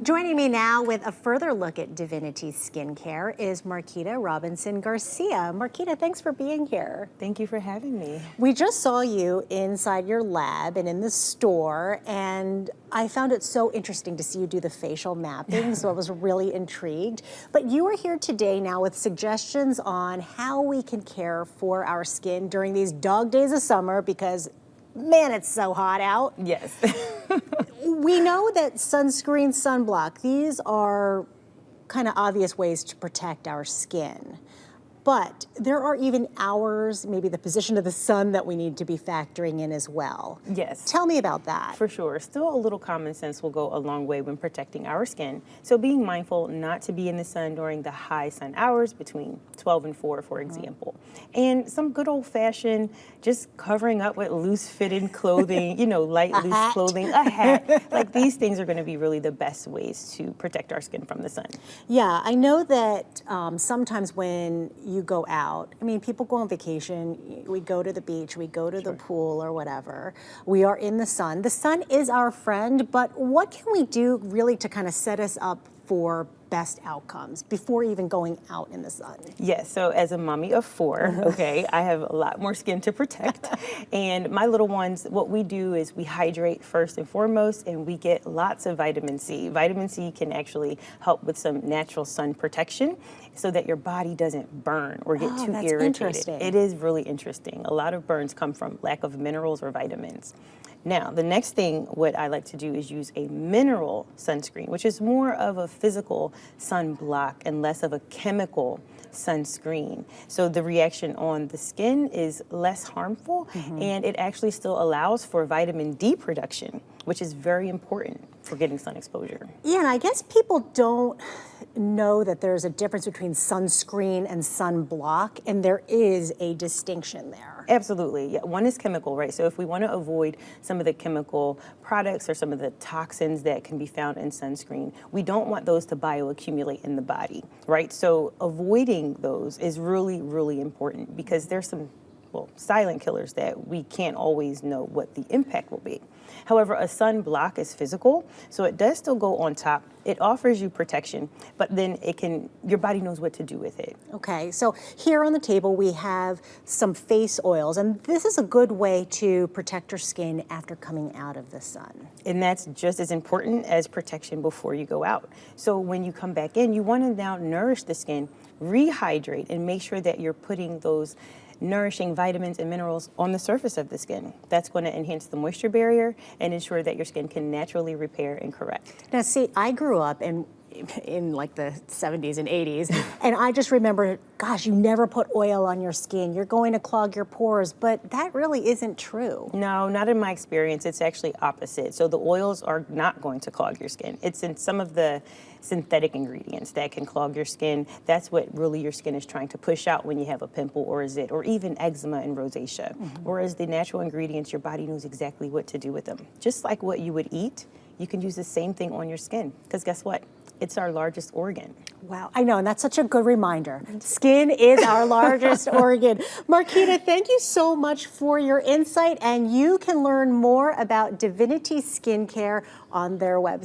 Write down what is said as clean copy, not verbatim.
Joining me now with a further look at Divinity Skincare is Marquita Robinson Garcia. Marquita, thanks for being here. Thank you for having me. We just saw you inside your lab and in the store, and I found it so interesting to see you do the facial mapping, so I was really intrigued. But you are here today now with suggestions on how we can care for our skin during these dog days of summer because, man, it's so hot out. Yes. We know that sunscreen, sunblock, these are kind of obvious ways to protect our skin. But there are even hours, maybe the position of the sun that we need to be factoring in as well. Yes. Tell me about that. For sure. Still a little common sense will go a long way when protecting our skin. So being mindful not to be in the sun during the high sun hours between 12 and 4, for example. And some good old fashioned just covering up with loose fitted clothing, you know, light loose clothing, a hat. Like these things are going to be really the best ways to protect our skin from the sun. Yeah, I know that sometimes when you go out, I mean, people go on vacation, we go to the beach, we go to the pool or whatever. We are in the sun. The sun is our friend, but what can we do really to kind of set us up for best outcomes before even going out in the sun? Yes, so as a mommy of 4, okay, I have a lot more skin to protect. And my little ones, what we do is we hydrate first and foremost, and we get lots of vitamin C. Vitamin C can actually help with some natural sun protection so that your body doesn't burn or get too irritated. Interesting. It is really interesting. A lot of burns come from lack of minerals or vitamins. Now, the next thing what I like to do is use a mineral sunscreen, which is more of a physical sunblock and less of a chemical sunscreen. So the reaction on the skin is less harmful, and it actually still allows for vitamin D production, which is very important for getting sun exposure. Yeah, and I guess people don't know that there's a difference between sunscreen and sunblock, and there is a distinction there. Absolutely. Yeah, one is chemical, right? So if we want to avoid some of the chemical products or some of the toxins that can be found in sunscreen, we don't want those to bioaccumulate in the body, right? So avoiding those is really, really important because there's some silent killers that we can't always know what the impact will be. However, a sunblock is physical, so it does still go on top. It offers you protection, but then your body knows what to do with it. Okay, so here on the table we have some face oils, and this is a good way to protect your skin after coming out of the sun. And that's just as important as protection before you go out. So when you come back in, you want to now nourish the skin, rehydrate, and make sure that you're putting those nourishing vitamins and minerals on the surface of the skin. That's going to enhance the moisture barrier and ensure that your skin can naturally repair and correct. Now see, I grew up in like the 70s and 80s, and I just remember, gosh, you never put oil on your skin. You're going to clog your pores, but that really isn't true. No, not in my experience. It's actually opposite. So the oils are not going to clog your skin. It's in some of the synthetic ingredients that can clog your skin. That's what really your skin is trying to push out when you have a pimple or a zit or even eczema and rosacea. Whereas the natural ingredients, your body knows exactly what to do with them. Just like what you would eat, you can use the same thing on your skin. Because guess what? It's our largest organ. Wow, I know, and that's such a good reminder. Skin is our largest organ. Marquita, thank you so much for your insight, and you can learn more about Divinity Skincare on their website.